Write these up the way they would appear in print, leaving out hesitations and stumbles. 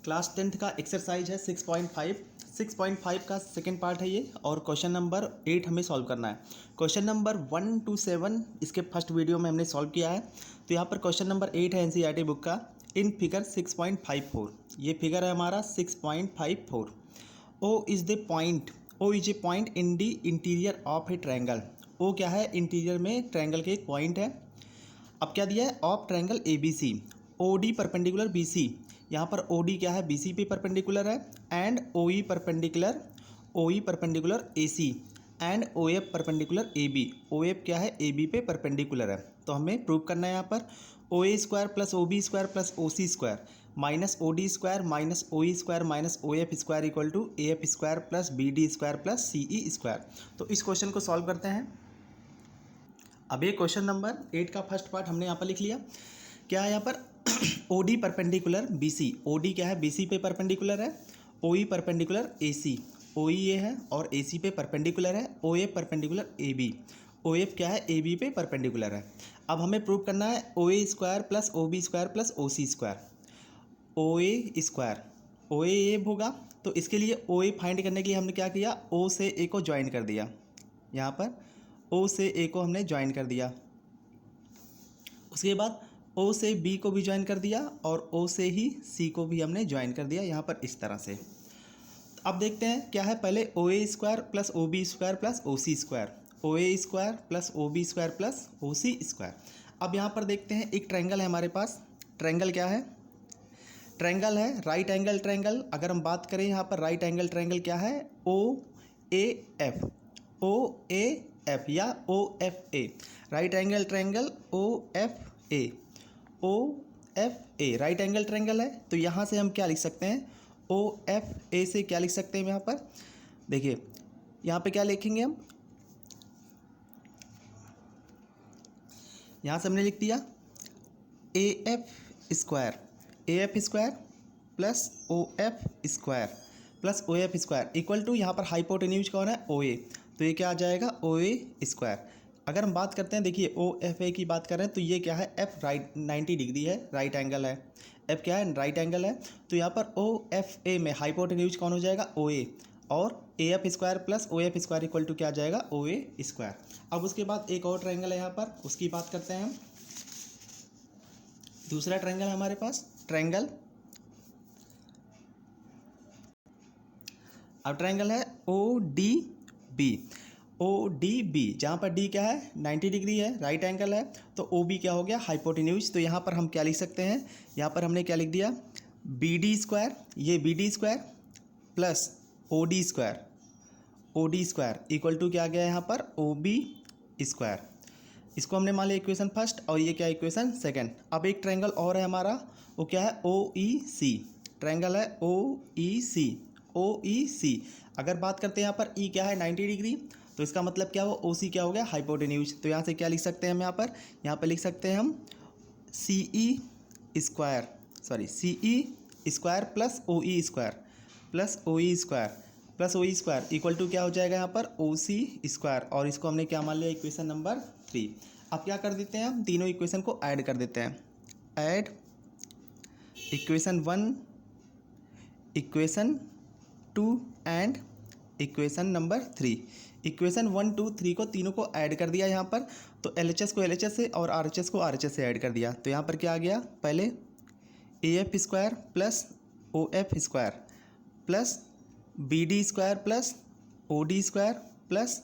Class 10th का exercise है 6.5 का सेकंड पार्ट है ये, और क्वेश्चन नंबर 8 हमें सॉल्व करना है। क्वेश्चन नंबर 1 to 7 इसके फर्स्ट वीडियो में हमने सॉल्व किया है। तो यहाँ पर क्वेश्चन नंबर 8 है एनसीईआरटी बुक का, इन फिगर 6.54। ये फिगर है हमारा 6.54। O is a point in the interior of a triangle. O क्या है, इंटीरियर में ट्रायंगल के एक पॉइंट है। अब क्या दिया है, of triangle A B C, O D perpendicular B C. यहाँ पर ओ डी क्या है, बी सी पे परपेंडिकुलर है, and O E perpendicular A C, and O F perpendicular A B. O F क्या है, ए बी पे perpendicular है। तो हमें प्रूव करना है यहाँ पर O A square plus O B square plus O C square minus O D square minus O E square minus O F square equal to A F square plus B D square plus C E square. तो इस question को solve करते हैं। अब ये question number 8 का first part हमने यहाँ पर लिख लिया। क्या है यहाँ पर O D perpendicular B C, O D क्या है, बी सी पे परपेंडिकुलर है, ओ ई परपेंडिकुलर ए सी, ओ ई ये है और ए सी पे परपेंडिकुलर है, O F perpendicular A B, O F क्या है, ए बी पे परपेंडिकुलर है। अब हमें प्रूव करना है O A square plus O B square plus O C square. O A square, O A होगा, तो इसके लिए ओ ए फाइंड करने के लिए हमने क्या किया, ओ से ए को ज्वाइन कर दिया। यहाँ पर ओ से ए को हमने ज्वाइन कर दिया, उसके बाद ओ से बी को भी ज्वाइन कर दिया, और ओ से ही सी को भी हमने ज्वाइन कर दिया यहाँ पर इस तरह से। अब देखते हैं क्या है, पहले O A square plus O B square plus O C square, O A square plus O B square plus O C square. अब यहाँ पर देखते हैं, एक ट्रायंगल है हमारे पास। ट्रायंगल क्या है, ट्रायंगल है राइट एंगल ट्रायंगल। अगर हम बात करें यहाँ पर राइट एंगल ट्रायंगल क्या है, O A F, O A F या O F A, right angle triangle O F A, O F A right angle triangle है। तो यहाँ से हम क्या लिख सकते हैं, ओ एफ ए से क्या लिख सकते हैं, यहाँ पर देखिए, यहाँ पे क्या लिखेंगे हम, यहाँ से हमने लिख दिया A F square, A F square plus O F square plus O F square equal to, यहाँ पर हाइपोटेन्यूज कौन है, ओ ए, तो ये क्या आ जाएगा, ओ ए स्क्वायर। अगर हम बात करते हैं, देखिए ओ एफ ए की बात कर रहे हैं, तो ये क्या है, एफ राइट 90 डिग्री है, राइट एंगल है, एफ क्या है, राइट एंगल है। तो यहाँ पर ओ एफ ए में हाइपोटेन्यूज कौन हो जाएगा, ओ ए, और A F square plus O F square equal to क्या आ जाएगा, ओ ए स्क्वायर। अब उसके बाद एक और ट्रायंगल है यहाँ पर, उसकी बात करते हैं हम। दूसरा ट्रायंगल है हमारे पास, ट्रायंगल, अब ट्रायंगल है O D B, O D B, जहाँ पर डी क्या है, 90 डिग्री है, राइट एंगल है, तो ओ बी क्या हो गया, हाइपोटेन्यूज। तो यहाँ पर हम क्या लिख सकते हैं, यहाँ पर हमने क्या लिख दिया, बी डी स्क्वायर, ये B D square plus O D square, O D square equal to क्या आ गया यहाँ पर, ओ बी स्क्वायर। इसको हमने मान लिया इक्वेशन फर्स्ट, और ये क्या इक्वेशन सेकंड। अब एक ट्रायंगल और है हमारा, वो क्या है, ओ ई सी, ट्रायंगल है ओ ई सी, ओ ई सी। अगर बात करते हैं यहाँ पर ई क्या है, 90 डिग्री, तो इसका मतलब क्या हो, ओ सी क्या हो गया, हाइपोटेन्यूज। तो यहाँ से क्या लिख सकते हैं हम, यहाँ पर लिख सकते हैं हम C E square, C E square plus O E square plus O E square plus O E square equal to क्या हो जाएगा यहाँ पर, ओ सी स्क्वायर। और इसको हमने क्या मान लिया, इक्वेशन नंबर 3। अब क्या कर देते हैं, हम तीनों इक्वेशन को ऐड कर देते हैं, add equation 1, equation 2 and equation number 3। Equation 1, 2, 3 को तीनों को ऐड कर दिया यहाँ पर। तो LHS को LHS से और RHS को RHS से ऐड कर दिया। तो यहाँ पर क्या आ गया, पहले A F square plus O F square plus B D square plus O D square plus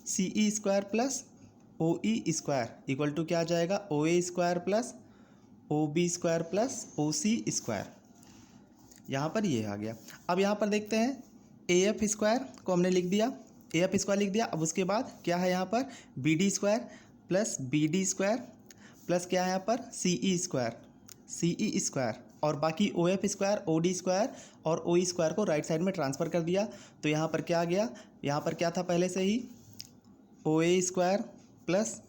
C E square plus O E square equal to क्या आ जाएगा, O A square plus O B square plus O C square. यहाँ पर ये आ गया। अब यहाँ पर देखते हैं, ए एफ स्क्वायर को हमने लिख दिया, ए एफ स्क्वायर लिख दिया। अब उसके बाद क्या है यहाँ पर, B D square plus B D square plus क्या है यहाँ पर, सी ई स्क्वायर, और बाकी O F square, O D square और ओ ई स्क्वायर को राइट साइड में ट्रांसफ़र कर दिया। तो यहाँ पर क्या आ गया, यहाँ पर क्या था पहले से ही, O A square plus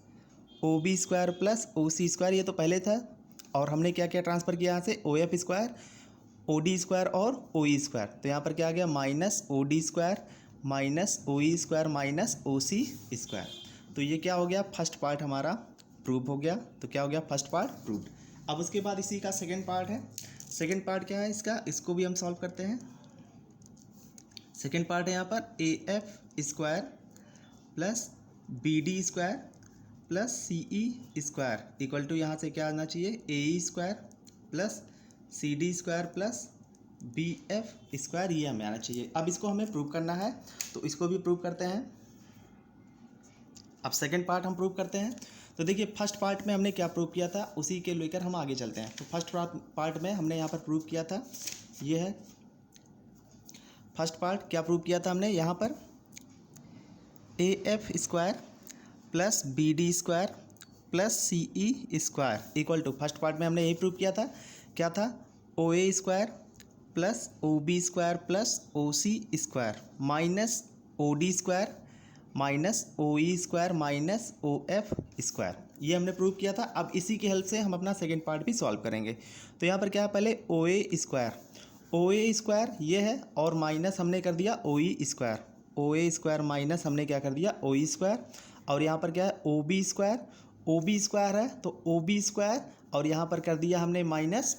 O B square plus O C square, ये तो पहले था। और हमने क्या क्या ट्रांसफ़र किया यहाँ से, O F square, O D square और ओ ई स्क्वायर। तो यहाँ पर क्या आ गया, minus O D square minus O E square minus O C square. तो ये क्या हो गया, फर्स्ट पार्ट हमारा प्रूव हो गया। तो क्या हो गया, फर्स्ट पार्ट प्रूव्ड। अब उसके बाद इसी का सेकंड पार्ट है। सेकेंड पार्ट क्या है इसका, इसको भी हम सॉल्व करते हैं। सेकेंड पार्ट है यहाँ पर A F square plus B D square plus C E square equal to यहाँ से क्या आना चाहिए, A E square plus C D square plus B F square, ये हमें आना चाहिए। अब इसको हमें प्रूव करना है, तो इसको भी प्रूव करते हैं। अब सेकेंड पार्ट हम प्रूव करते हैं। तो देखिए फर्स्ट पार्ट में हमने क्या प्रूव किया था, उसी के लेकर हम आगे चलते हैं। तो फर्स्ट पार्ट में हमने यहाँ पर प्रूव किया था, ये है फर्स्ट पार्ट। क्या प्रूव किया था हमने यहाँ पर, A F square plus B D square plus C E square equal to, first part में हमने यही प्रूव किया था, क्या था, O A square plus O B square plus O C square minus O D square minus O E square minus O F square, ये हमने prove किया था। अब इसी की हेल्प से हम अपना सेकेंड पार्ट भी सॉल्व करेंगे। तो यहाँ पर क्या है, पहले ओ ए स्क्वायर ये है और माइनस हमने कर दिया ओ E square, O A square minus हमने क्या कर दिया ओ ई स्क्वायर, और यहाँ पर क्या है ओ बी स्क्वायर है तो ओ बी स्क्वायर, और यहाँ पर कर दिया हमने माइनस,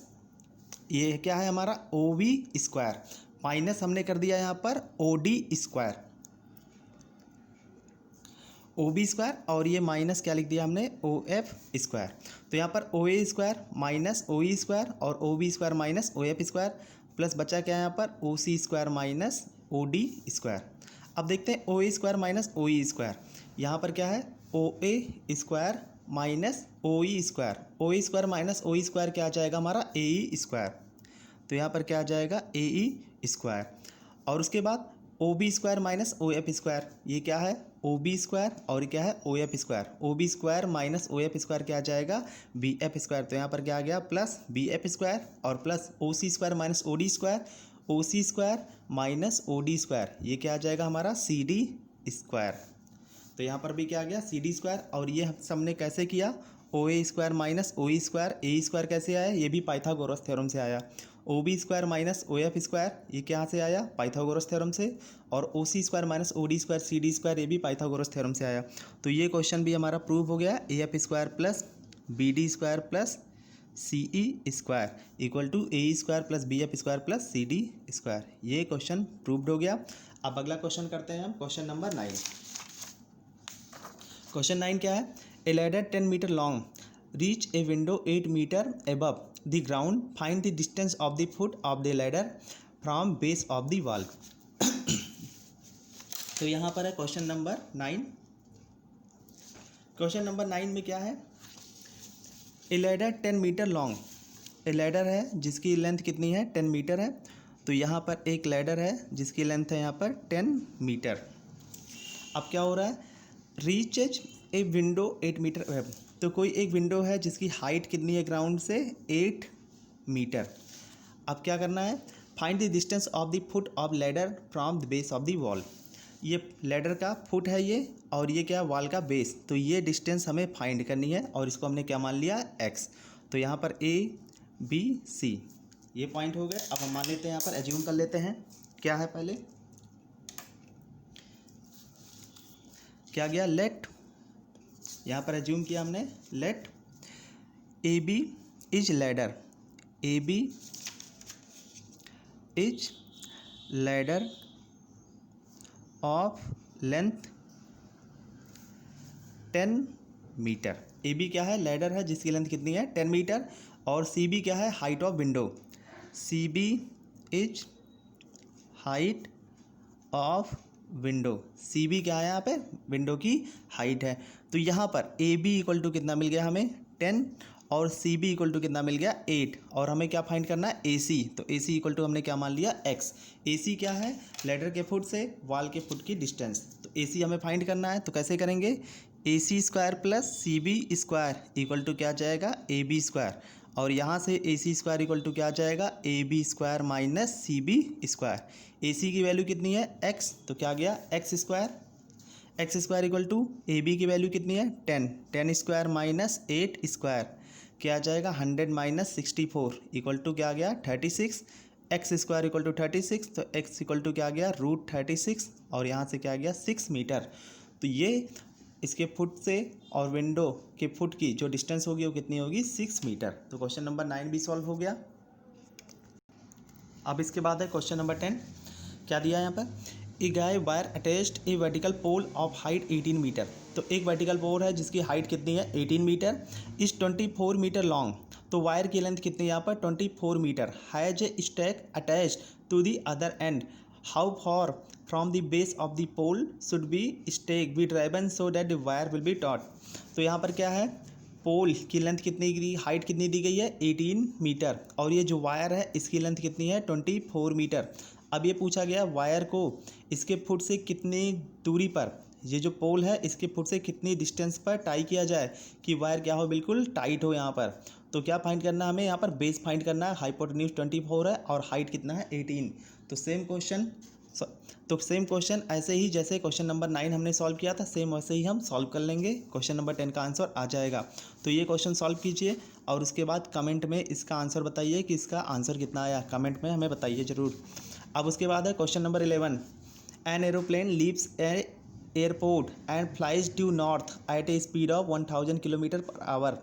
ये क्या है हमारा ओ बी स्क्वायर, माइनस हमने कर दिया यहाँ पर O D square, O B square, और ये माइनस क्या लिख दिया हमने ओ एफ स्क्वायर। तो यहाँ पर O A square minus O E square और O B square minus O F square plus बचा क्या है यहाँ पर O C square minus O D square. अब देखते हैं O A square minus O E square, यहाँ पर क्या है O A square minus O E square, O E square minus O E square क्या आ जाएगा हमारा ए ई स्क्वायर, तो यहाँ पर क्या आ जाएगा ए ई स्क्वायर, और उसके बाद O B square minus O F square, ये क्या है ओ बी स्क्वायर और क्या है O F square, O B square minus O F square क्या आ जाएगा बी एफ स्क्वायर, तो यहाँ पर क्या आ गया प्लस बी एफ स्क्वायर और plus O C square minus O D square, O C square minus O D square, ये क्या आ जाएगा हमारा सी डी स्क्वायर। तो यहाँ पर भी क्या आ गया सी डी स्क्वायर, और ये हमने कैसे किया, O A square minus O E square, A square कैसे आया, ये भी पाइथागोरस थ्योरम से आया, O B square minus O F square, ये कहाँ से आया पाइथागोरस थ्योरम से, और O C square minus O D square C D square, ये भी पाइथागोरस थ्योरम से आया। तो ये क्वेश्चन भी हमारा प्रूव हो गया, A F square plus B D square plus C E square equal to A square plus B F square plus C D square, ये क्वेश्चन प्रूव्ड हो गया। अब अगला क्वेश्चन करते हैं हम, क्वेश्चन नंबर 9। क्वेश्चन 9 क्या है, a ladder 10 metre long reach a window 8 metre above the ground, find the distance of the foot of the ladder from base of the wall. तो यहाँ पर है क्वेश्चन नंबर 9। क्वेश्चन नंबर 9 में क्या है, a ladder 10 metre long, a ladder है जिसकी length कितनी है 10 मीटर है, तो यहाँ पर एक लैडर है जिसकी लेंथ है यहाँ पर 10 मीटर। अब क्या हो रहा है, reaches a window 8 metre above, तो कोई एक विंडो है जिसकी हाइट कितनी है ग्राउंड से 8 मीटर। अब क्या करना है, find the distance of the foot of ladder from the base of the wall, ये लैडर का फुट है ये, और ये क्या वॉल का बेस, तो ये डिस्टेंस हमें फाइंड करनी है, और इसको हमने क्या मान लिया एक्स। तो यहाँ पर ए बी सी ये पॉइंट हो गए। अब हम मान लेते हैं, यहाँ पर एज्यूम कर लेते हैं क्या है, पहले क्या गया लेट, यहाँ पर एज्यूम किया हमने let A B is ladder, A B is ladder of length 10 metre, A B क्या है लैडर है जिसकी लेंथ कितनी है 10 मीटर, और सी बी क्या है height of window, C B is height of window, C B क्या है यहाँ पे विंडो की हाइट है। तो यहाँ पर ए बी इक्वल टू कितना मिल गया हमें 10, और सी बी इक्वल टू कितना मिल गया 8, और हमें क्या फाइंड करना है ए सी, तो ए सी इक्वल टू हमने क्या मान लिया एक्स। ए सी क्या है लेडर के फुट से वॉल के फुट की डिस्टेंस, तो ए सी हमें फाइंड करना है, तो कैसे करेंगे, A C square plus C B square equal to क्या जाएगा ए बी स्क्वायर, और यहाँ से A C square equal to क्या जाएगा A B square minus C B square. A C की वैल्यू कितनी है एक्स, तो क्या गया X square equal to A B की वैल्यू कितनी है 10 स्क्वायर माइनस 8 स्क्वायर क्या आ जाएगा 100 माइनस 64 इक्वल टू क्या आ गया 36, एक्स स्क्वायर इक्वल टू 36, तो एक्स इक्वल टू क्या आ गया √36, और यहाँ से क्या आ गया 6 मीटर। तो ये इसके फुट से और विंडो के फुट की जो डिस्टेंस होगी वो कितनी होगी 6 मीटर। तो क्वेश्चन नंबर 9 भी सॉल्व हो गया। अब इसके बाद है क्वेश्चन नंबर 10। क्या दिया है यहाँ पर? A guy wire attached a vertical pole of height 18 metre. तो एक वर्टिकल पोल है जिसकी हाइट कितनी है 18 मीटर, इज 24 मीटर लॉन्ग। तो वायर की लेंथ कितनी है यहाँ पर 24 metre. Has a stack attached to the other end. How far from the base of the pole should be stake be driven so that the wire will be taut. तो यहाँ पर क्या है, पोल की लेंथ कितनी दी, हाइट कितनी दी गई है 18 मीटर, और ये जो वायर है इसकी लेंथ कितनी है 24 मीटर। अब ये पूछा गया वायर को इसके फुट से कितनी दूरी पर, ये जो पोल है इसके फुट से कितनी डिस्टेंस पर टाई किया जाए कि वायर क्या हो, बिल्कुल टाइट हो यहाँ पर। तो क्या फाइंड करना है हमें यहाँ पर, बेस फाइंड करना है। हाइपोटेन्यूज 24 है और हाइट कितना है 18। तो सेम क्वेश्चन ऐसे ही जैसे क्वेश्चन नंबर 9 हमने सॉल्व किया था, सेम वैसे ही हम सॉल्व कर लेंगे। क्वेश्चन नंबर 10 का आंसर आ जाएगा। तो ये क्वेश्चन सॉल्व कीजिए और उसके बाद कमेंट में इसका आंसर बताइए कि इसका आंसर कितना आया, कमेंट में हमें बताइए ज़रूर। अब उसके बाद है question number 11। An aeroplane leaves a airport and flies due north at a speed of 1000 kilometre per hour.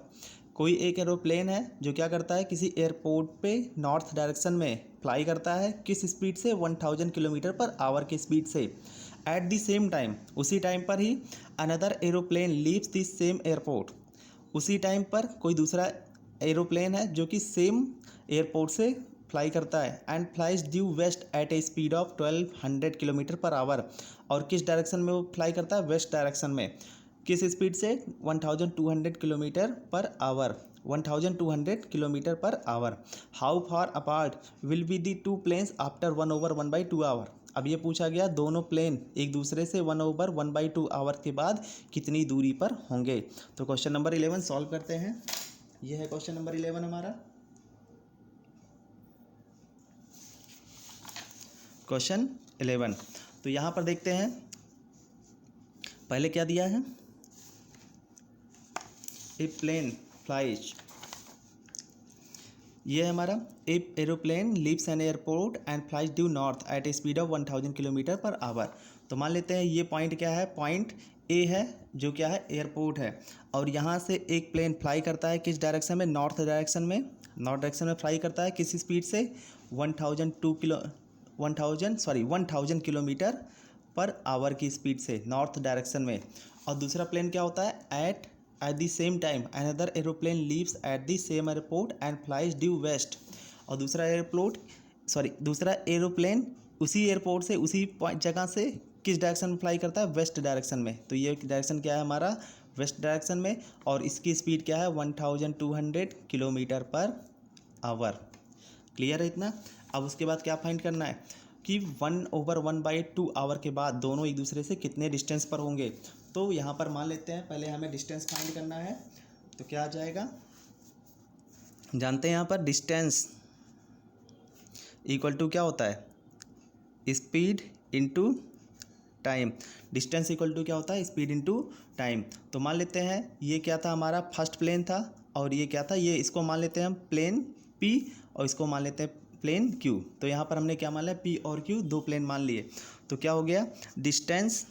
कोई एक एरोप्लेन है जो क्या करता है, किसी एयरपोर्ट पे नॉर्थ डायरेक्शन में फ्लाई करता है, किस स्पीड से 1000 किलोमीटर पर आवर की स्पीड से। एट द सेम टाइम, उसी टाइम पर ही another aeroplane leaves the same airport. उसी टाइम पर कोई दूसरा एरोप्लेन है जो कि सेम एयरपोर्ट से फ्लाई करता है and flies due west at a speed of 1200 kilometre per hour. और किस डायरेक्शन में वो फ्लाई करता है, वेस्ट डायरेक्शन में। किस स्पीड से 1200 kilometre per hour, 1200 kilometre per hour. How far apart will be the two planes after 1/1/2 hour. अब ये पूछा गया दोनों प्लेन एक दूसरे से 1/1/2 आवर के बाद कितनी दूरी पर होंगे। तो क्वेश्चन नंबर 11 सॉल्व करते हैं। ये है क्वेश्चन नंबर 11 हमारा। क्वेश्चन 11, तो यहाँ पर देखते हैं पहले क्या दिया है। ए प्लेन फ्लाइज, ये है हमारा a aeroplane leaves an airport and flies due north at a speed of 1000 kilometre per hour. तो मान लेते हैं ये पॉइंट क्या है, पॉइंट ए है जो क्या है एयरपोर्ट है, और यहाँ से एक प्लेन फ्लाई करता है किस डायरेक्शन में, नॉर्थ डायरेक्शन में। नॉर्थ डायरेक्शन में फ्लाई करता है किस स्पीड से 1000 किलोमीटर पर आवर की स्पीड से नॉर्थ डायरेक्शन में। और दूसरा प्लेन क्या होता है, at the same time another aeroplane leaves at the same airport and flies due west. और दूसरा एरोप्लेन उसी एयरपोर्ट से उसी जगह से किस डायरेक्शन में फ्लाई करता है, वेस्ट डायरेक्शन में। तो ये डायरेक्शन क्या है हमारा, वेस्ट डायरेक्शन में, और इसकी स्पीड क्या है 1200 किलोमीटर पर आवर। क्लियर है इतना। अब उसके बाद क्या फाइंड करना है कि 1/1/2 आवर के बाद दोनों एक दूसरे से कितने डिस्टेंस पर होंगे। तो यहाँ पर मान लेते हैं पहले हमें डिस्टेंस फाइंड करना है। तो क्या आ जाएगा, जानते हैं यहाँ पर डिस्टेंस इक्वल टू क्या होता है, speed into time. Distance equal to क्या होता है, स्पीड इनटू टाइम। तो मान लेते हैं ये क्या था हमारा, फर्स्ट प्लेन था, और ये क्या था, ये इसको मान लेते हैं हम प्लेन पी और इसको मान लेते हैं प्लेन क्यू। तो यहाँ पर हमने क्या मान लिया, पी और क्यू दो प्लेन मान लिए। तो क्या हो गया, distance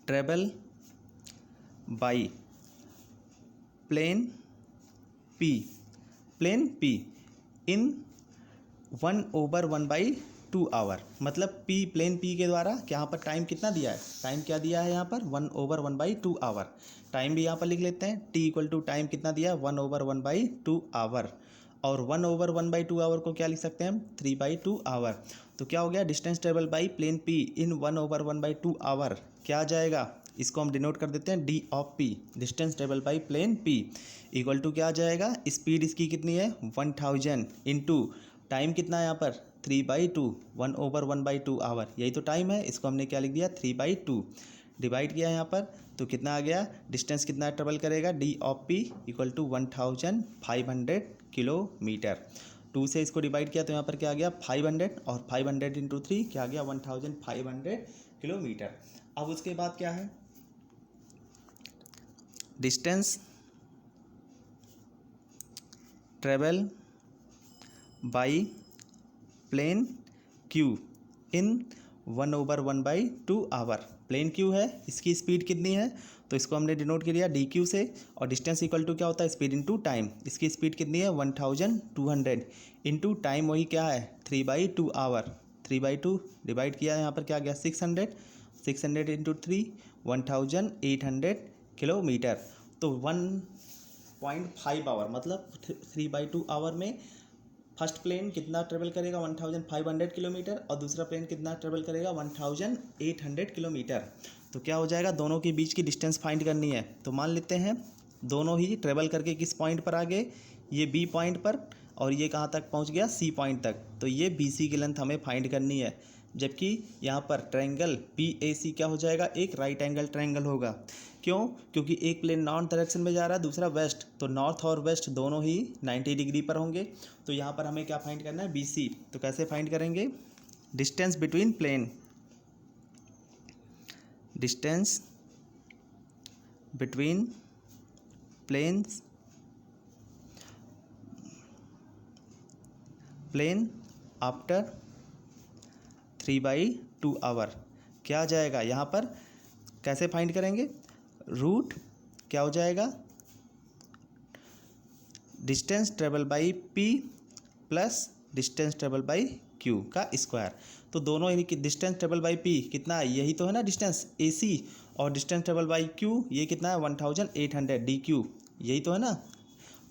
travel by plane P in 1/1/2 hour. मतलब प्लेन पी के द्वारा यहाँ पर टाइम कितना दिया है, टाइम क्या दिया है यहाँ पर 1/1/2 आवर। टाइम भी यहाँ पर लिख लेते हैं, टी इक्वल टू टाइम कितना दिया है 1/1/2 आवर। और 1/1/2 आवर को क्या लिख सकते हैं हम, 3/2 आवर। तो क्या हो गया, distance travel by plane P in 1/1/2 hour क्या आ जाएगा, इसको हम डिनोट कर देते हैं D of P, distance travel by plane P equal to क्या आ जाएगा, स्पीड इसकी कितनी है 1000 इंटू टाइम कितना है यहाँ पर 3/2, 1/1/2 आवर, यही तो टाइम है। इसको हमने क्या लिख दिया 3/2 डिवाइड किया यहाँ पर। तो कितना आ गया, डिस्टेंस कितना ट्रेवल करेगा, D of P equal to 1500 kilometre. 2 से इसको डिवाइड किया तो यहाँ पर क्या आ गया 500, और 500 इंटू 3 क्या आ गया 1500 किलोमीटर। अब उसके बाद क्या है, distance travel by plane Q in 1/1/2 hour. Plane Q है, इसकी स्पीड कितनी है तो इसको हमने डिनोट किया डी क्यू से, और डिस्टेंस इक्वल टू क्या होता है, स्पीड इंटू टाइम। इसकी स्पीड कितनी है 1200 इंटू टाइम वही क्या है 3/2 आवर। 3/2 डिवाइड किया, यहाँ पर क्या गया 600 इंटू 3 1800 किलोमीटर। तो 1.5 आवर मतलब 3/2 आवर में फर्स्ट प्लेन कितना ट्रेवल करेगा 1500 किलोमीटर, और दूसरा प्लेन कितना ट्रेवल करेगा 1800 किलोमीटर। तो क्या हो जाएगा, दोनों के बीच की डिस्टेंस फाइंड करनी है। तो मान लेते हैं दोनों ही ट्रेवल करके किस पॉइंट पर आ गए, ये बी पॉइंट पर, और ये कहाँ तक पहुँच गया सी पॉइंट तक। तो ये बी सी की लेंथ हमें फाइंड करनी है, जबकि यहाँ पर ट्रायंगल पी ए सी क्या हो जाएगा, एक राइट एंगल ट्रायंगल होगा। क्यों, क्योंकि एक प्लेन नॉर्थ डायरेक्शन में जा रहा है, दूसरा वेस्ट, तो नॉर्थ और वेस्ट दोनों ही 90 डिग्री पर होंगे। तो यहाँ पर हमें क्या फाइंड करना है बी सी। तो कैसे फाइंड करेंगे, distance between plane, distance between planes, plane after 3/2 hour क्या आ जाएगा, यहाँ पर कैसे फाइंड करेंगे, रूट क्या हो जाएगा, distance travel by P plus distance travel by Q का स्क्वायर। तो दोनों ही डिस्टेंस ट्रेवल बाई पी कितना है, यही तो है ना डिस्टेंस ए सी, और डिस्टेंस ट्रेवल बाई क्यू ये कितना है 1800 डी क्यू, यही तो है ना।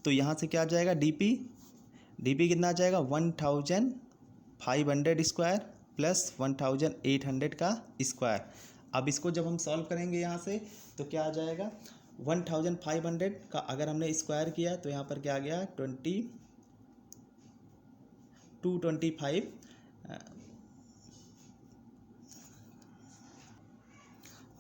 तो यहाँ से क्या आ जाएगा डी पी कितना आ जाएगा 1500 स्क्वायर प्लस 1800 का स्क्वायर। अब इसको जब हम सॉल्व करेंगे यहाँ से तो क्या आ जाएगा 1500 का अगर हमने स्क्वायर किया तो यहाँ पर क्या आ गया 225,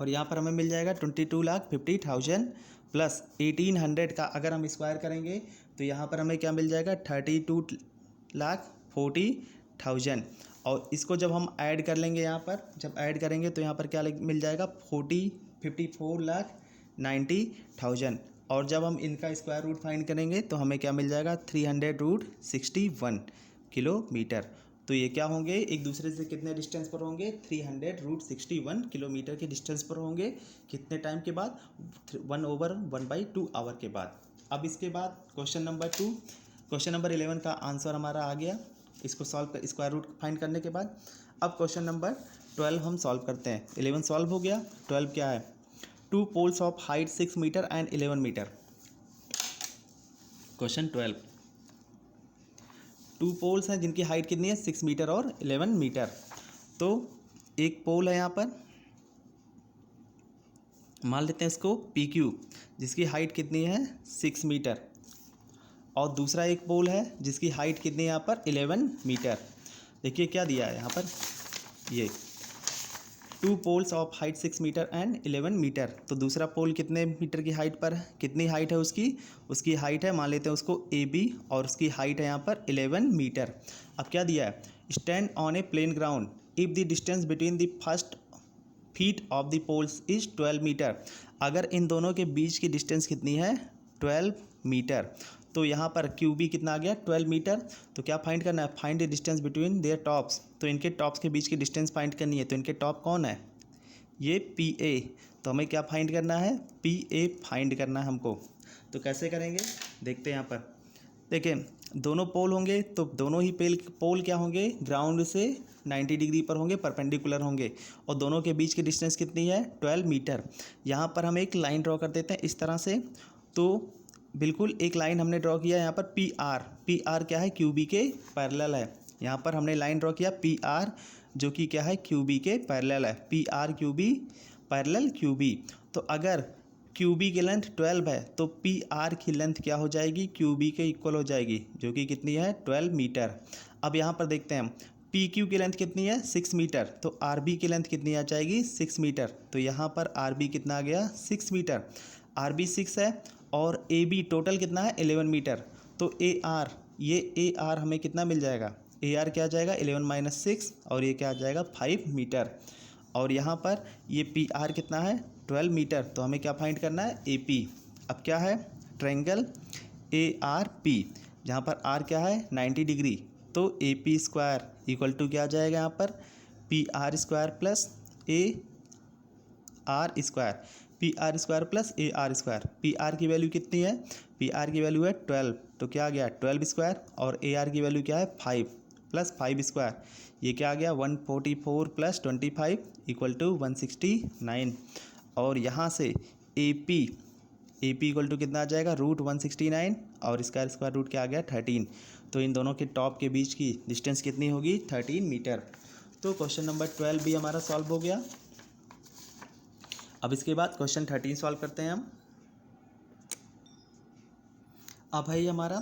और यहाँ पर हमें मिल जाएगा 22,50,000 प्लस 1800 का अगर हम स्क्वायर करेंगे तो यहाँ पर हमें क्या मिल जाएगा 32,40,000। और इसको जब हम ऐड कर लेंगे, यहाँ पर जब ऐड करेंगे तो यहाँ पर क्या मिल जाएगा 54,90,000। और जब हम इनका स्क्वायर रूट फाइंड करेंगे तो हमें क्या मिल जाएगा 300√61 किलोमीटर। तो ये क्या होंगे, एक दूसरे से कितने डिस्टेंस पर होंगे 300√61 किलोमीटर के डिस्टेंस पर होंगे। कितने टाइम के बाद 1/1/2 आवर के बाद। अब इसके बाद क्वेश्चन नंबर 11 का आंसर हमारा आ गया, इसको सॉल्व कर स्क्वायर रूट फाइंड करने के बाद। अब क्वेश्चन नंबर 12 हम सॉल्व करते हैं। 11 सॉल्व हो गया, 12 क्या है, 2 poles of height 6 metre and 11 metre. Question 12, 2 poles हैं जिनकी हाइट कितनी है 6 मीटर और 11 मीटर। तो एक पोल है यहाँ पर, मान लेते हैं इसको पी क्यू, जिसकी हाइट कितनी है 6 मीटर, और दूसरा एक पोल है जिसकी हाइट कितनी है यहाँ पर 11 मीटर। देखिए क्या दिया है यहाँ पर, ये 2 poles of height 6 metre and 11 metre. तो दूसरा पोल कितने मीटर की हाइट पर है, कितनी हाइट है उसकी हाइट है, मान लेते हैं उसको ए बी, और उसकी हाइट है यहाँ पर 11 मीटर। अब क्या दिया है, stand on a plane ground if the distance between the first feet of the poles is 12 metre. अगर इन दोनों के बीच की डिस्टेंस कितनी है 12 मीटर। तो यहाँ पर क्यू बी कितना आ गया 12 मीटर। तो क्या फाइंड करना है, find the distance between their tops. तो इनके टॉप्स के बीच की डिस्टेंस फाइंड करनी है। तो इनके टॉप कौन है, ये पी ए। तो हमें क्या फाइंड करना है, पी ए फाइंड करना है हमको। तो कैसे करेंगे, देखते हैं यहाँ पर। देखें दोनों पोल होंगे तो दोनों ही पोल क्या होंगे, ग्राउंड से 90 डिग्री पर होंगे, परपेंडिकुलर होंगे, और दोनों के बीच की डिस्टेंस कितनी है 12 मीटर। यहाँ पर हम एक लाइन ड्रॉ कर देते हैं इस तरह से। तो बिल्कुल एक लाइन हमने ड्रॉ किया यहाँ पर पी आर क्या है, क्यू बी के पैरेलल है। यहाँ पर हमने लाइन ड्रॉ किया पी आर जो कि क्या है, क्यू बी के पैरेलल है। P R Q B parallel Q B. तो अगर क्यू बी की लेंथ 12 है तो पी आर की लेंथ क्या हो जाएगी, क्यू बी के इक्वल हो जाएगी, जो कि कितनी है 12 मीटर। अब यहाँ पर देखते हैं पी क्यू की लेंथ कितनी है 6 मीटर, तो आर बी की लेंथ कितनी आ जाएगी 6 मीटर। तो यहाँ पर आर बी कितना आ गया 6 मीटर, आर बी 6 है, और ए बी टोटल कितना है 11 मीटर। तो ए आर, ये ए आर हमें कितना मिल जाएगा, ए आर क्या आ जाएगा 11 - 6, और ये क्या आ जाएगा 5 मीटर। और यहाँ पर ये पी आर कितना है 12 मीटर। तो हमें क्या फाइंड करना है, ए पी। अब क्या है, ट्रायंगल ए आर पी, जहाँ पर आर क्या है 90 डिग्री। तो A P square equal to क्या आ जाएगा यहाँ पर, P R square plus A R square. P R square plus A R square. P R की वैल्यू कितनी है, पी आर की वैल्यू है 12, तो क्या आ गया 12 स्क्वायर, और ए आर की वैल्यू क्या है 5 प्लस 5 स्क्वायर, ये क्या आ गया 144 प्लस 25 इक्वल टू 169। और यहाँ से ए पी इक्वल टू कितना आ जाएगा √169, और इसका स्क्वायर रूट क्या आ गया 13। तो इन दोनों के टॉप के बीच की डिस्टेंस कितनी होगी 13 मीटर। तो क्वेश्चन नंबर 12 भी हमारा सॉल्व हो गया। अब इसके बाद क्वेश्चन 13 सॉल्व करते हैं हम। अब है हमारा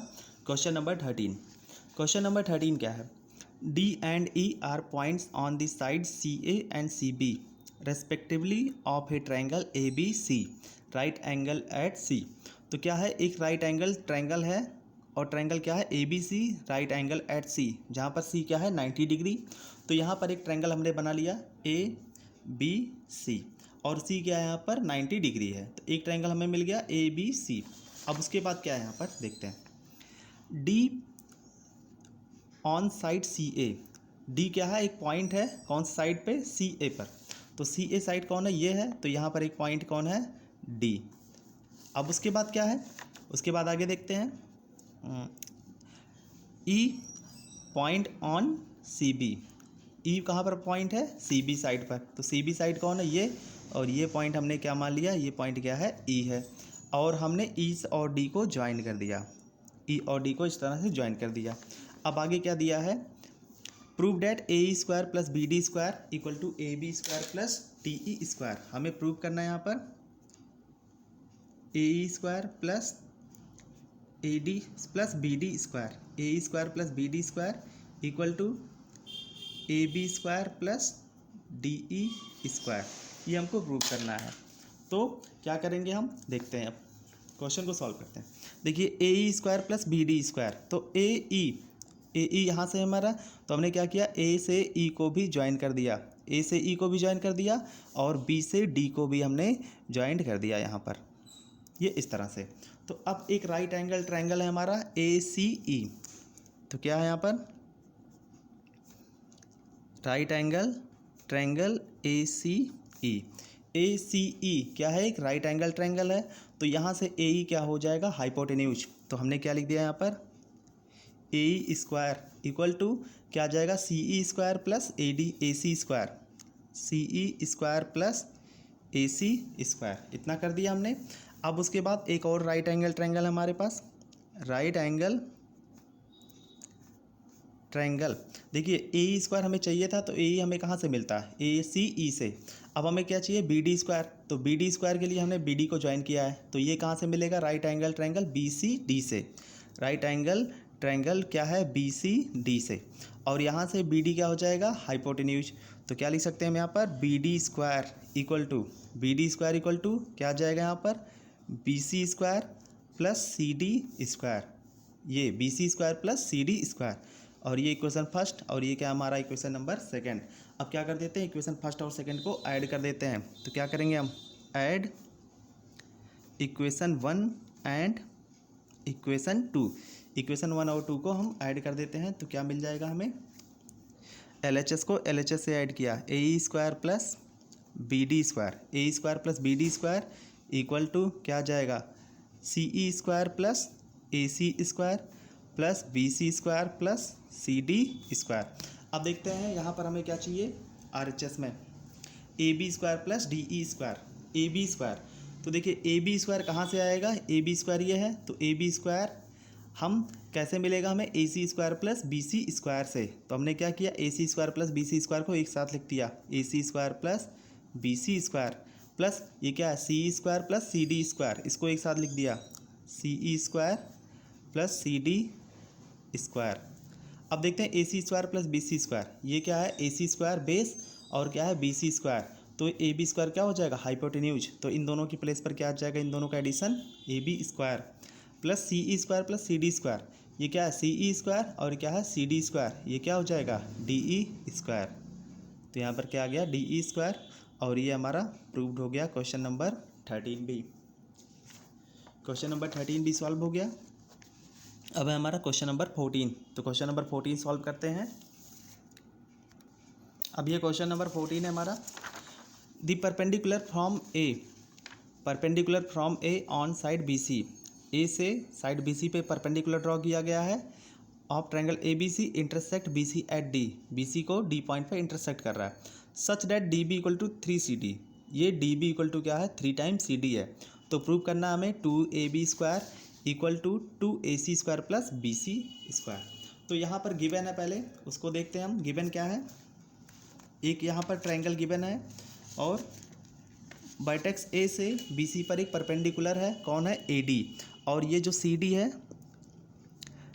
क्वेश्चन नंबर 13। क्वेश्चन नंबर 13 क्या है, D and E are points on the side C A and C B respectively of a triangle A B C, right angle at C. तो क्या है, एक राइट एंगल ट्रायंगल है और triangle क्या है A B C, right angle at C, जहाँ पर सी क्या है 90 डिग्री। तो यहाँ पर एक ट्रायंगल हमने बना लिया ए बी सी, और सी क्या है यहाँ पर 90 डिग्री है। तो एक ट्रायंगल हमें मिल गया ए बी सी। अब उसके बाद क्या है यहाँ पर देखते हैं, D on side C A. D क्या है, एक पॉइंट है कौन सी साइड पे, सी ए पर। तो सी ए साइड कौन है, ये है, तो यहाँ पर एक पॉइंट कौन है डी। अब उसके बाद क्या है, उसके बाद आगे देखते हैं, E point on C B. E कहाँ पर पॉइंट है, सी बी साइड पर। तो सी बी साइड कौन है, ये, और ये पॉइंट हमने क्या मान लिया, ये पॉइंट क्या है ई है, और हमने ई और डी को ज्वाइन कर दिया, ई और डी को इस तरह से ज्वाइन कर दिया। अब आगे क्या दिया है, prove that A square plus B D square equal to A B square plus D E square. हमें प्रूव करना है यहाँ पर A square plus A D plus B D square, A square plus B D square equal to A B square plus D E square, ये हमको prove करना है। तो क्या करेंगे हम, देखते हैं, अब क्वेश्चन को सॉल्व करते हैं। देखिए A square plus B D square, तो ए ई यहाँ से हमारा, तो हमने क्या किया, ए से ई को भी ज्वाइन कर दिया, ए से ई को भी ज्वाइन कर दिया, और बी से डी को भी हमने ज्वाइन कर दिया यहाँ पर, ये इस तरह से। तो अब एक राइट एंगल ट्रायंगल है हमारा ए सी ई। तो क्या है यहाँ पर, राइट एंगल ट्रायंगल ए सी ई। ए सी ई क्या है, एक राइट एंगल ट्रायंगल है। तो यहाँ से ए ई क्या हो जाएगा हाइपोटेन्यूज। तो हमने क्या लिख दिया यहाँ पर, ए स्क्वायर इक्वल टू क्या आ जाएगा C E square plus A C square, C E square plus A C square, इतना कर दिया हमने। अब उसके बाद एक और राइट एंगल ट्रायंगल हमारे पास, राइट एंगल ट्रायंगल। देखिए ए स्क्वायर हमें चाहिए था, तो ए हमें कहाँ से मिलता है, ए सी ई से। अब हमें क्या चाहिए, बी डी स्क्वायर। तो बी डी स्क्वायर के लिए हमने बी डी को ज्वाइन किया है, तो ये कहाँ से मिलेगा, right angle triangle B C D से, राइट एंगल ट्रायंगल क्या है बी सी डी से। और यहाँ से बी डी क्या हो जाएगा हाइपोटेन्यूज। तो क्या लिख सकते हैं हम यहाँ पर, B D square equal to क्या आ जाएगा यहाँ पर, B C square plus C D square, ये B C square plus C D square. और ये इक्वेशन फर्स्ट, और ये क्या हमारा इक्वेशन नंबर सेकंड। अब क्या कर देते हैं, इक्वेशन फर्स्ट और सेकंड को ऐड कर देते हैं। तो क्या करेंगे हम, add equation 1 and equation 2। Equation 1 और 2 को हम ऐड कर देते हैं। तो क्या मिल जाएगा हमें, एल एच एस को एल एच एस से ऐड किया, A square plus B D square, A square plus B D square equal to क्या आ जाएगा, C E square plus A C square plus B C square plus C D square. अब देखते हैं यहाँ पर हमें क्या चाहिए, आर एच एस में A B square plus D E square, A B square. तो देखिए ए बी स्क्वायर कहाँ से आएगा, ए बी स्क्वायर ये है, तो ए बी स्क्वायर हम कैसे मिलेगा हमें, A C square plus B C square से। तो हमने क्या किया, A C square plus B C square को एक साथ लिख दिया, A C square plus B C square plus ये क्या है, C square plus C D square, इसको एक साथ लिख दिया, C E square plus C D square. अब देखते हैं A C square plus B C square, ये क्या है, ए सी स्क्वायर बेस और क्या है बी सी स्क्वायर। तो ए बी स्क्वायर क्या हो जाएगा हाइपोटेन्यूज। तो इन दोनों की प्लेस पर क्या आ जाएगा, इन दोनों का addition A B square plus C E square plus C D square, ये क्या है सी ई स्क्वायर और क्या है सी डी स्क्वायर, ये क्या हो जाएगा डी ई स्क्वायर। तो यहाँ पर क्या आ गया डी ई स्क्वायर, और ये हमारा प्रूव्ड हो गया question number 13 B. Question number 13 B solve हो गया। अब है हमारा क्वेश्चन नंबर 14। तो क्वेश्चन नंबर 14 सॉल्व करते हैं। अब ये क्वेश्चन नंबर 14 है हमारा, the perpendicular from A perpendicular from A on side B C, A से साइड बी सी पे परपेंडिकुलर ड्रॉ किया गया है of triangle A B C intersect B C at D, B C को डी पॉइंट पे intersect कर रहा है, such that D B equal to 3CD, ये डी बी इक्वल टू क्या है 3 टाइम्स सी डी है। तो प्रूव करना हमें 2AB² equal to 2AC² plus BC²। तो यहाँ पर गिवन है, पहले उसको देखते हैं हम। गिवन क्या है, एक यहाँ पर ट्रायंगल गिवन है और वर्टेक्स ए से बी सी पर एक परपेंडिकुलर है, कौन है AD, और ये जो CD है,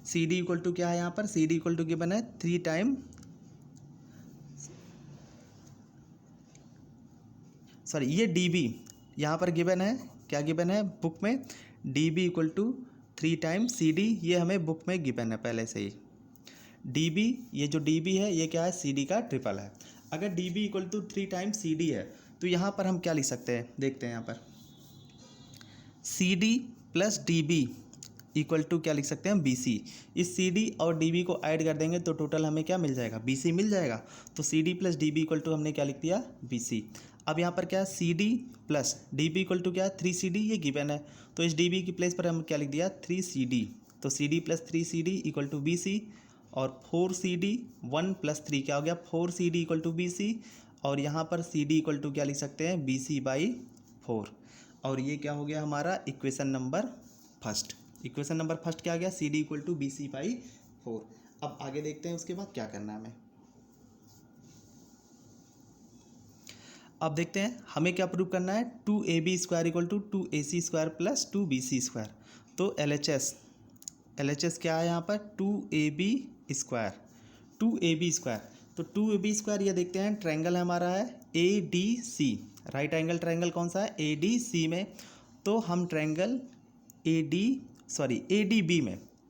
CD इक्वल टू क्या है यहाँ पर, CD इक्वल टू गिवन है 3 टाइम, सॉरी ये DB यहाँ पर गिवन है, क्या गिवन है बुक में, DB equal to 3 times CD, ये हमें बुक में गिवन है पहले से ही। DB, ये जो DB है ये क्या है CD का ट्रिपल है। अगर DB equal to 3 times CD है तो यहाँ पर हम क्या लिख सकते हैं, देखते हैं यहाँ पर CD plus DB equal to क्या लिख सकते हैं हम BC। इस CD और DB को ऐड कर देंगे तो टोटल हमें क्या मिल जाएगा, BC मिल जाएगा। तो CD plus DB equal to हमने क्या लिख दिया, BC। अब यहाँ पर क्या है CD plus DB equal to क्या है 3CD, ये गिवन है, तो इस DB की प्लेस पर हम क्या लिख दिया 3CD। तो CD plus 3CD equal to BC, और 4CD 1 प्लस 3 क्या हो गया 4CD इक्वल टू BC, और यहाँ पर CD इक्वल टू क्या लिख सकते हैं BC/4। और ये क्या हो गया हमारा equation number first. Equation number first क्या आ गया, CD इक्वल टू BC/4। अब आगे देखते हैं उसके बाद क्या करना है हमें। अब देखते हैं हमें क्या प्रूव करना है, 2AB² equal to 2AC² plus 2BC²। तो LHS क्या है यहाँ पर 2AB², 2AB²। तो 2AB² ये देखते हैं ट्रायंगल हमारा है ADC, राइट एंगल ट्रायंगल कौन सा है ADC में। तो हम ट्रायंगल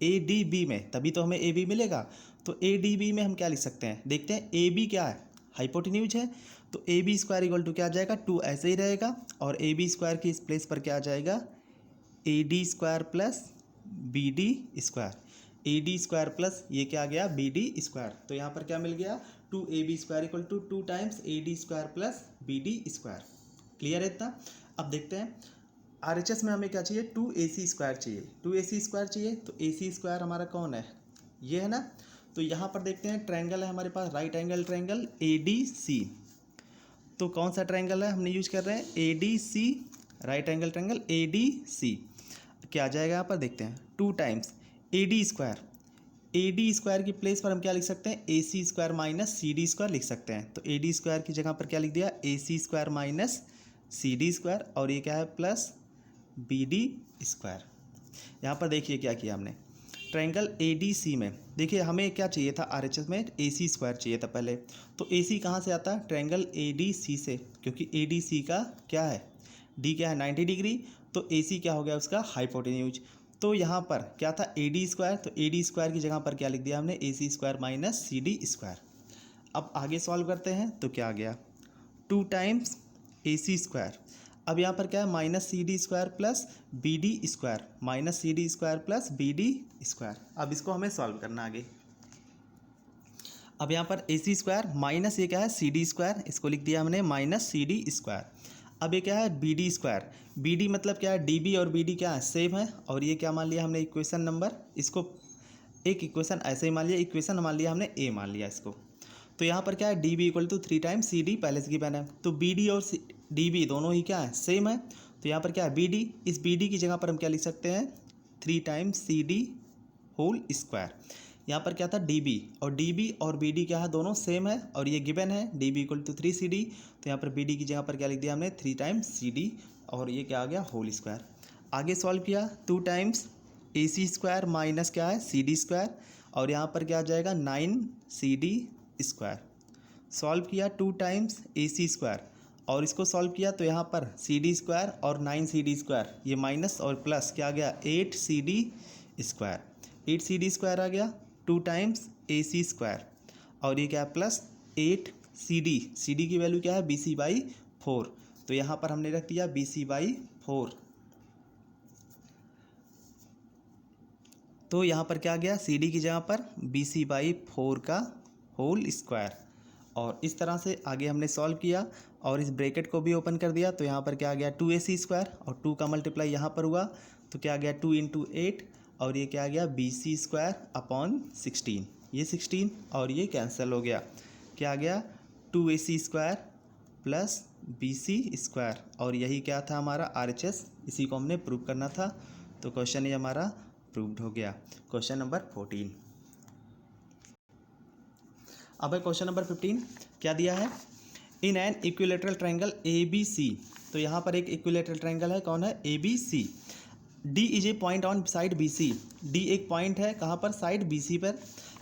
ADB में तभी तो हमें AB मिलेगा। तो ADB में हम क्या लिख सकते हैं, देखते हैं AB क्या है हाइपोटेन्यूज है, तो AB² इक्वल टू क्या आ जाएगा 2 ऐसे ही रहेगा, और AB² की इस प्लेस पर क्या आ जाएगा AD² plus BD², AD² plus ये क्या आ गया BD²। तो यहाँ पर क्या मिल गया 2AB² equal to 2 times AD² plus BD²। Clear है इतना। अब देखते हैं RHS में हमें क्या चाहिए 2AC² चाहिए, 2AC² चाहिए, तो AC² हमारा कौन है, ये है ना। तो यहाँ पर देखते हैं ट्रायंगल है हमारे पास राइट एंगल ट्रायंगल ADC। तो कौन सा ट्रायंगल है हमने यूज कर रहे हैं ADC, right angle triangle ADC। क्या आ जाएगा यहाँ पर देखते हैं 2 टाइम्स AD² की प्लेस पर हम क्या लिख सकते हैं AC² माइनस CD² लिख सकते हैं। तो AD² की जगह पर क्या लिख दिया AC² माइनस CD², और ये क्या है प्लस BD²। यहाँ पर देखिए क्या किया हमने ट्रायंगल ADC में, देखिए हमें क्या चाहिए था RHS में AC² चाहिए था पहले। तो AC कहाँ से आता है ट्रायंगल ADC से, क्योंकि ADC का क्या है D क्या है 90 डिग्री, तो AC क्या हो गया उसका हाइपोटेन्यूज। तो यहाँ पर क्या था AD², तो AD² की जगह पर क्या लिख दिया हमने AC² माइनस CD²। अब आगे सॉल्व करते हैं तो क्या आ गया 2 टाइम्स AC²। अब यहाँ पर क्या है minus CD² plus BD², minus CD² plus BD²। अब इसको हमें सॉल्व करना आगे। अब यहाँ पर AC² माइनस ये क्या है CD², इसको लिख दिया हमने माइनस CD²। अब ये क्या है BD², BD मतलब क्या है DB और BD क्या है सेम है, और ये क्या मान लिया हमने इक्वेशन नंबर, इसको एक इक्वेशन ऐसे ही मान लिया, इक्वेशन मान लिया हमने A मान लिया इसको। तो यहाँ पर क्या है DB equal to 3 times CD पहले से गिवन है, तो BD और DB दोनों ही क्या है सेम है। तो यहाँ पर क्या है BD, इस BD की जगह पर हम क्या लिख सकते हैं 3 टाइम्स CD²। यहाँ पर क्या था DB, और DB और BD क्या है दोनों सेम है, और ये गिवन है DB इक्वल टू 3CD। तो यहाँ पर BD की जगह पर क्या लिख दिया हमने 3 टाइम्स CD, और ये क्या आ गया होल²। आगे सॉल्व किया 2 टाइम्स AC² माइनस क्या है CD², और यहाँ पर क्या आ जाएगा 9CD²। सॉल्व किया 2 टाइम्स AC² और इसको सॉल्व किया तो यहाँ पर CD² और 9CD² ये माइनस और प्लस क्या आ गया 8CD², 8CD² आ गया 2 टाइम्स AC², और ये क्या है प्लस 8CD, CD की वैल्यू क्या है BC/4। तो यहाँ पर हमने रख दिया BC/4। तो यहाँ पर क्या आ गया CD की जगह पर BC/4 का होल², और इस तरह से आगे हमने सॉल्व किया और इस ब्रैकेट को भी ओपन कर दिया। तो यहाँ पर क्या आ गया 2ac² और 2 का मल्टीप्लाई यहाँ पर हुआ तो क्या आ गया 2 × 8 और ये क्या आ गया bc² अपॉन 16। ये 16 और ये कैंसिल हो गया, क्या आ गया 2ac² प्लस bc² और यही क्या था हमारा RHS, इसी को हमने प्रूव करना था। तो क्वेश्चन ये हमारा प्रूव्ड हो गया। Question number 14। अब है क्वेश्चन नंबर 15। क्या दिया है, इन एन इक्विलेटरल ट्रायंगल ABC। तो यहाँ पर एक इक्विलेटरल ट्रायंगल है, कौन है ABC। D is a point on side BC। D एक पॉइंट है कहाँ पर, साइड BC पर।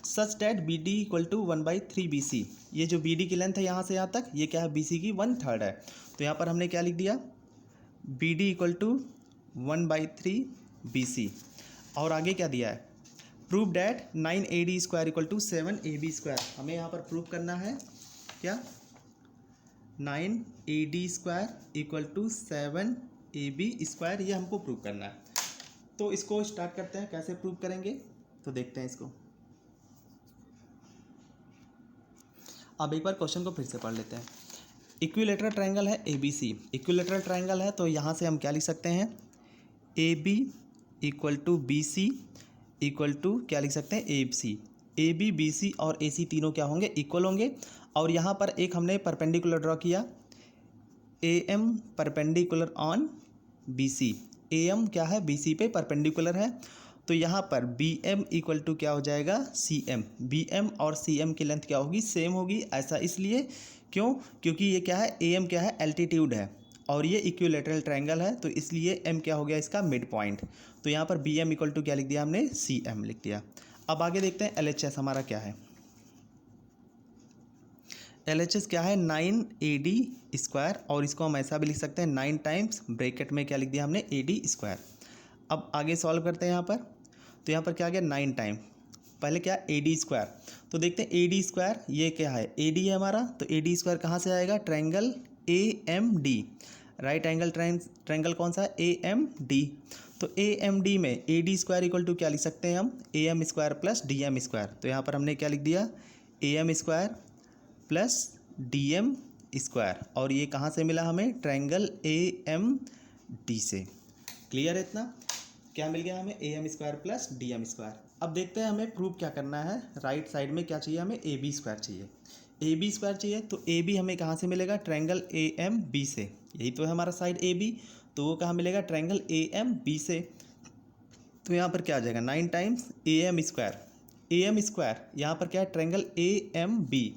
Such that BD = 1/3 BC। ये जो BD की लेंथ है यहाँ से यहाँ तक, ये क्या है BC की 1/3 है। तो यहाँ पर हमने क्या लिख दिया BD = 1/3 BC। और आगे क्या दिया है, प्रूव डैट 9AD² = 7AB²। हमें यहाँ पर प्रूव करना है क्या, 9AD² = 7AB², ये हमको प्रूव करना है। तो इसको स्टार्ट करते हैं, कैसे प्रूव करेंगे तो देखते हैं इसको। अब एक बार क्वेश्चन को फिर से पढ़ लेते हैं। इक्विलेटरल ट्रायंगल है ABC। इक्विलेटरल ट्रायंगल है तो यहाँ से हम क्या लिख सकते हैं, AB = BC = क्या लिख सकते हैं AC। AB, BC और AC तीनों क्या होंगे, इक्वल होंगे। और यहाँ पर एक हमने परपेंडिकुलर ड्रॉ किया, AM perpendicular on BC। AM क्या है BC पे परपेंडिकुलर है। तो यहाँ पर BM = क्या हो जाएगा CM। BM और CM की लेंथ क्या होगी, सेम होगी। ऐसा इसलिए क्यों, क्योंकि ये क्या है AM क्या है एल्टीट्यूड है और ये इक्विलेटरल ट्रायंगल है, तो इसलिए M क्या हो गया इसका मिड पॉइंट। तो यहाँ पर BM = क्या लिख दिया हमने, CM लिख दिया। अब आगे देखते हैं LHS हमारा क्या है। LHS क्या है 9AD² और इसको हम ऐसा भी लिख सकते हैं 9 टाइम्स ब्रैकेट में क्या लिख दिया हमने AD²। अब आगे सॉल्व करते हैं यहाँ पर। तो यहाँ पर क्या आ गया 9 टाइम, पहले क्या AD²। तो देखते हैं AD², ये क्या है AD है हमारा, तो AD² कहाँ से आएगा, triangle AMD। Right angle triangle कौन सा है, AMD। तो AMD में AD² = क्या लिख सकते हैं हम, AM² प्लस DM²। तो यहाँ पर हमने क्या लिख दिया AM² प्लस DM² और ये कहाँ से मिला हमें, ट्रायंगल AMD से। क्लियर है इतना, क्या मिल गया हमें AM² प्लस DM²। अब देखते हैं हमें प्रूव क्या करना है। राइट साइड में क्या चाहिए हमें, AB² चाहिए। AB² चाहिए तो AB हमें कहाँ से मिलेगा, ट्रायंगल AMB से। यही तो है हमारा साइड AB, तो वो कहाँ मिलेगा, ट्रायंगल AMB से। तो यहाँ पर क्या आ जाएगा 9 टाइम्स AM²। AM² यहाँ पर क्या है, triangle AMB।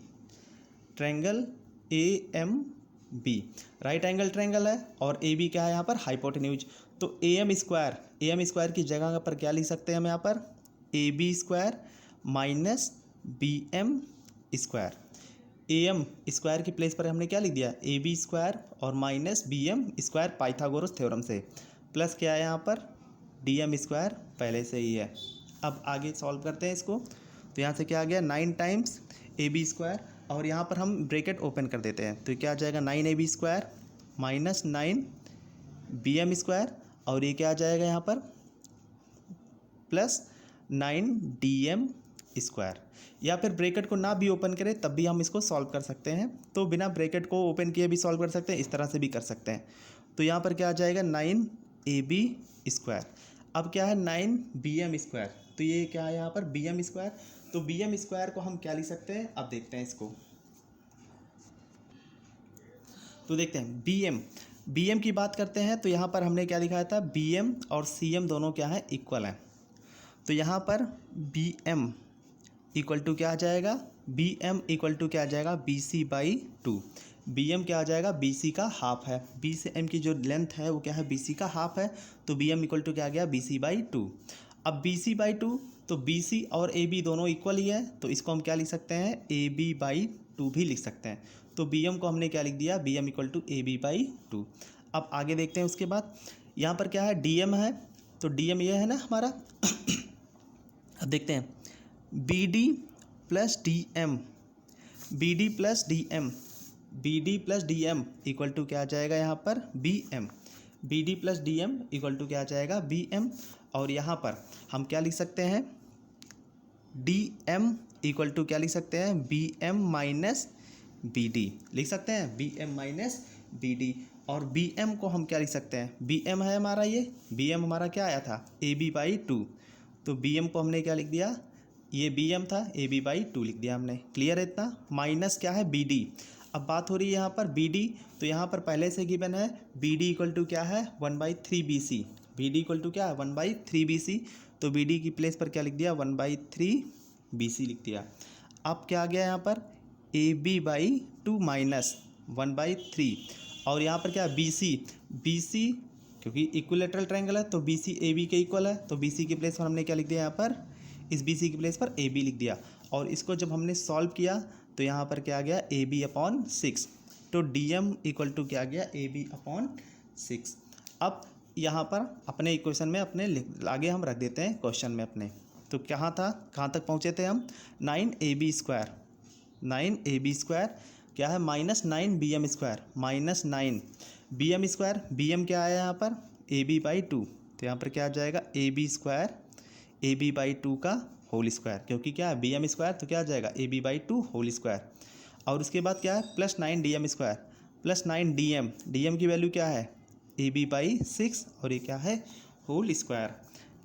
Triangle AMB right angle triangle है और AB क्या है यहाँ पर, हाइपोटेन्यूज। तो AM² की जगह पर क्या लिख सकते हैं हम यहाँ पर, AB² माइनस BM²। AM² की प्लेस पर हमने क्या लिख दिया AB² और माइनस BM², पाइथागोरस थ्योरम से, प्लस क्या है यहाँ पर DM² पहले से ही है। अब आगे सॉल्व करते हैं इसको। तो यहाँ से क्या आ गया 9 टाइम्स AB² और यहाँ पर हम ब्रैकेट ओपन कर देते हैं। तो क्या आ जाएगा 9AB² माइनस 9BM² और ये क्या आ जाएगा यहाँ पर प्लस 9DM²। या फिर ब्रैकेट को ना भी ओपन करें तब भी हम इसको सॉल्व कर सकते हैं। तो बिना ब्रैकेट को ओपन किए भी सॉल्व कर सकते हैं, इस तरह से भी कर सकते हैं। तो यहाँ पर क्या आ जाएगा 9AB²। अब क्या है 9BM²। तो ये क्या है यहाँ पर BM²। तो BM² को हम क्या लिख सकते हैं, अब देखते हैं इसको। तो देखते हैं BM की बात करते हैं। तो यहाँ पर हमने क्या दिखाया था, BM और CM दोनों क्या है इक्वल हैं। तो यहाँ पर BM = क्या आ जाएगा, BM = क्या आ जाएगा BC/2। BM क्या आ जाएगा BC का हाफ है। B से M की जो लेंथ है वो क्या है BC का हाफ है। तो BM = क्या आ गया BC/2। अब BC/2 तो BC और AB दोनों इक्वल ही है, तो इसको हम क्या लिख सकते हैं AB/2 भी लिख सकते हैं। तो BM को हमने क्या लिख दिया BM = AB/2। अब आगे देखते हैं उसके बाद यहाँ पर क्या है DM है। तो DM ये है ना हमारा। अब देखते हैं BD प्लस DM = क्या आ जाएगा यहाँ पर BM। BD प्लस DM = क्या आ जाएगा BM। और यहाँ पर हम क्या लिख सकते हैं DM = क्या लिख सकते हैं BM माइनस बी डी लिख सकते हैं, B M minus B D. और बी एम को हम क्या लिख सकते हैं, बी एम है हमारा, ये बी एम हमारा क्या आया था, ए बी बाई टू। तो बी एम को हमने क्या लिख दिया, ये बी एम था, ए बी बाई टू लिख दिया हमने। क्लियर है इतना। माइनस क्या है, बी डी। अब बात हो रही है यहाँ पर बी डी, तो यहाँ पर पहले से गिवन है बी डी इक्वल टू क्या है, 1/3 B C. B D equal to क्या है, 1/3 बी सी। तो बी डी की प्लेस पर क्या लिख दिया, 1/3 बी सी लिख दिया। अब क्या आ गया यहाँ पर, A B by two minus 1/3। और यहाँ पर क्या है, बी सी। बी सी क्योंकि इक्विलेटरल ट्रायंगल है तो बी सी ए बी के इक्वल है, तो बी सी की प्लेस पर हमने क्या लिख दिया, यहाँ पर इस बी सी की प्लेस पर ए बी लिख दिया। और इसको जब हमने सॉल्व किया तो यहाँ पर क्या आ गया, ए बी अपॉन 6। तो डी एम इक्वल टू क्या आ गया, ए बी अपॉन 6। अब यहाँ पर अपने इक्वेशन में अपने आगे हम रख देते हैं क्वेश्चन में अपने। तो कहाँ था, कहाँ तक पहुँचे थे हम, 9ab²। 9ab² क्या है, -9 bm², -9 bm²। bm क्या आया यहाँ पर, ab/2। तो यहाँ पर क्या आ जाएगा, ab² ab/2 का होल स्क्वायर, क्योंकि क्या है bm², तो क्या आ जाएगा ab/2 होल स्क्वायर। और उसके बाद क्या है, +9 dm², +9 dm। dm की वैल्यू क्या है, ab/6, और ये क्या है, होल स्क्वायर।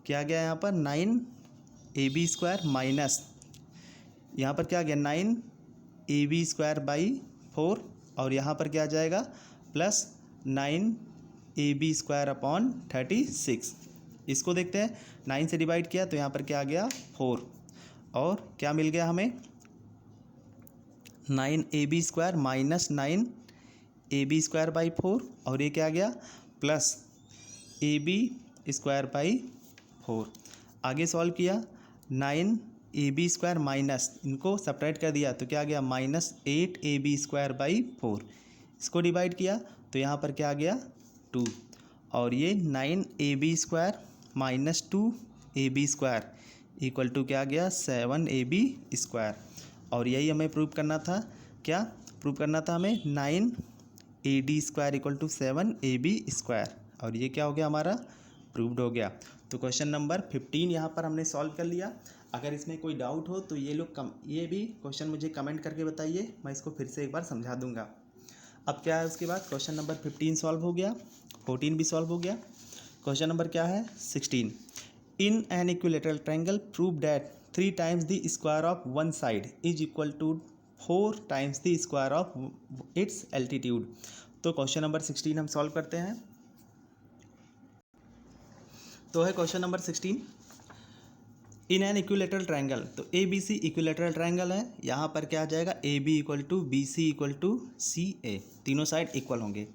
क्या गया यहाँ पर, 9ab² माइनस, यहाँ पर क्या आ गया, 9ab²/4। और यहाँ पर क्या आ जाएगा, +9ab²/36। इसको देखते हैं, 9 से डिवाइड किया तो यहाँ पर क्या आ गया, 4। और क्या मिल गया हमें, 9ab² माइनस 9ab²/4। और ये क्या आ गया, +ab²/4। आगे सॉल्व किया, 9ab² माइनस, इनको सब्ट्रैक्ट कर दिया तो क्या आ गया, -8ab²/4। इसको डिवाइड किया तो यहाँ पर क्या आ गया, 2। और ये 9ab² minus 2ab² equal to क्या आ गया, 7ab²। और यही हमें प्रूव करना था, क्या प्रूव करना था हमें, 9ad² इक्वल टू 7ab²। और ये क्या हो गया हमारा, प्रूव्ड हो गया। तो क्वेश्चन नंबर 15 यहाँ पर हमने सॉल्व कर लिया। अगर इसमें कोई डाउट हो तो ये भी क्वेश्चन मुझे कमेंट करके बताइए, मैं इसको फिर से एक बार समझा दूंगा। अब क्या है, उसके बाद क्वेश्चन नंबर 15 सॉल्व हो गया, 14 भी सॉल्व हो गया। क्वेश्चन नंबर क्या है, 16। In an equilateral triangle prove that 3 times the square of one side is equal to 4 times the square of its altitude. तो क्वेश्चन नंबर 16 हम सॉल्व करते हैं। तो है question number 16, in an equilateral triangle. तो A B C equilateral triangle है, यहाँ पर क्या आ जाएगा, A B equal to B C equal to C A, तीनों साइड इक्वल होंगे।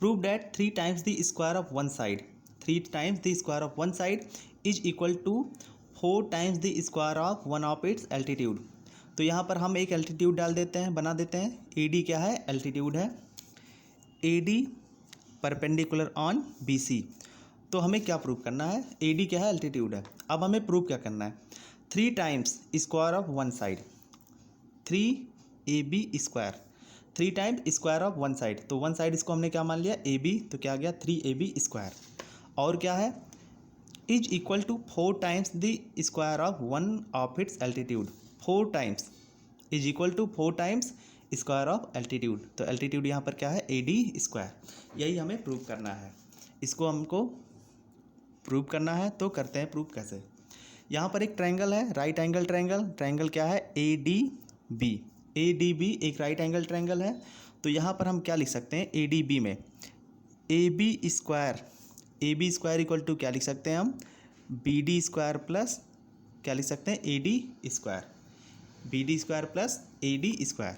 Prove that 3 times the square of one side, 3 times the square of one side is equal to 4 times the square of one of its altitude. तो यहाँ पर हम एक altitude डाल देते हैं, बना देते हैं। ए डी क्या है, एल्टीट्यूड है, A D perpendicular on B C. तो हमें क्या प्रूव करना है, ए डी क्या है, एल्टीट्यूड है। अब हमें प्रूव क्या करना है, 3 times square of one side, 3ab², 3 times square of one side. तो वन साइड इसको हमने क्या मान लिया, ए बी, तो क्या आ गया 3ab²। और क्या है, is equal to 4 times the square of one of its altitude. 4 times is equal to 4 times square of altitude. तो एल्टीट्यूड यहाँ पर क्या है, ad²। यही हमें प्रूव करना है। इसको हमको प्रूव करना है, तो करते हैं प्रूव कैसे। यहाँ पर एक ट्रायंगल है, राइट एंगल ट्रायंगल। ट्रायंगल क्या है, A D B. A D B एक राइट एंगल ट्रायंगल है। तो यहाँ पर हम क्या लिख सकते हैं, ए डी बी में ab² इक्वल टू क्या लिख सकते हैं हम, bd² प्लस क्या लिख सकते हैं, ad², bd² प्लस ad²।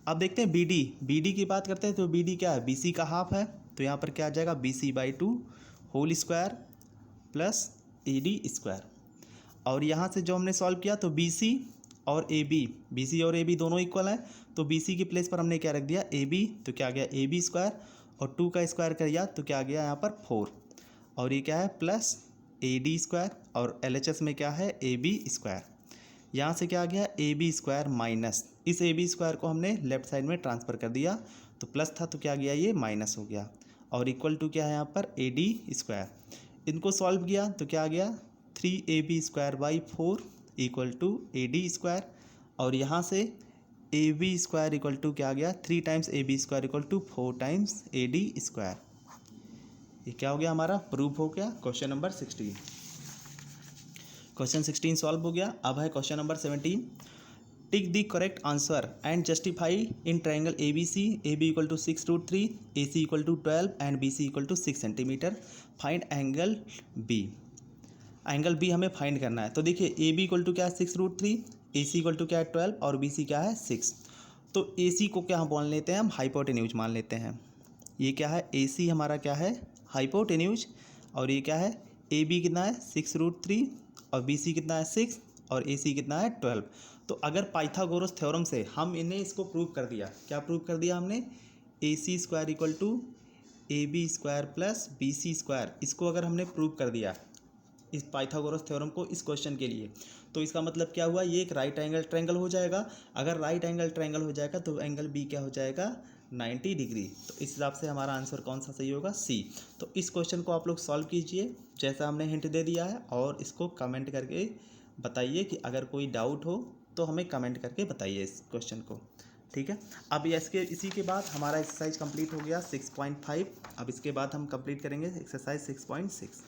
अब देखते हैं bd की बात करते हैं। तो bd क्या है, bc का हाफ है। तो यहाँ पर क्या आ जाएगा, bc/2 whole square plus ad²। और यहाँ से जो हमने सॉल्व किया तो BC और AB दोनों इक्वल हैं। तो BC की प्लेस पर हमने क्या रख दिया, AB। तो क्या आ गया, AB² और 2 का स्क्वायर किया तो क्या आ गया यहाँ पर 4। और ये क्या है, प्लस AD² और LHS में क्या है, AB²। यहाँ से क्या आ गया, AB² माइनस, इस AB² को हमने लेफ्ट साइड में ट्रांसफ़र कर दिया। तो प्लस था तो क्या गया, ये माइनस हो गया। और इक्वल टू क्या है यहाँ पर, AD²। इनको सॉल्व किया तो क्या आ गया, 3ab² by 4 equal to AD²। और यहाँ से A B square equal to क्या आ गया, 3 times A B square equal to 4 times A D square. ये क्या हो गया हमारा, प्रूफ हो गया क्वेश्चन नंबर 16। क्वेश्चन 16 सॉल्व हो गया। अब है question number 17। Tick the correct answer and justify in triangle A B C, A B equal to 6√3, A C equal to 12 and B C equal to 6 centimetre. Find angle B. Angle B हमें find करना है। तो देखिए ए B equal to क्या है 6√3, A C equal to क्या है 12 और बी सी क्या है 6। तो ए सी को क्या हम मान लेते हैं, हम हाइपोटेन्यूज मान लेते हैं। ये क्या है, ए सी हमारा क्या है हाइपोटेन्यूज, और ये क्या है ए बी कितना है 6√3 और बी सी कितना है 6 और ए सी कितना है 12। तो अगर पाइथागोरस थ्योरम से हम इन्हें इसको प्रूव कर दिया, क्या प्रूव कर दिया हमने, A C square equal to A B square plus B C square, इसको अगर हमने प्रूव कर दिया इस पाइथागोरस थ्योरम को इस क्वेश्चन के लिए, तो इसका मतलब क्या हुआ, ये एक राइट एंगल ट्रायंगल हो जाएगा। अगर राइट एंगल ट्रायंगल हो जाएगा तो एंगल बी क्या हो जाएगा 90 डिग्री। तो इस हिसाब से हमारा आंसर कौन सा सही होगा, सी। तो इस क्वेश्चन को आप लोग सॉल्व कीजिए जैसा हमने हिंट दे दिया है, और इसको कमेंट करके बताइए कि अगर कोई डाउट हो तो हमें कमेंट करके बताइए इस क्वेश्चन को, ठीक है। अब इसके इसी के बाद हमारा एक्सरसाइज कंप्लीट हो गया 6.5। अब इसके बाद हम कंप्लीट करेंगे एक्सरसाइज 6.6।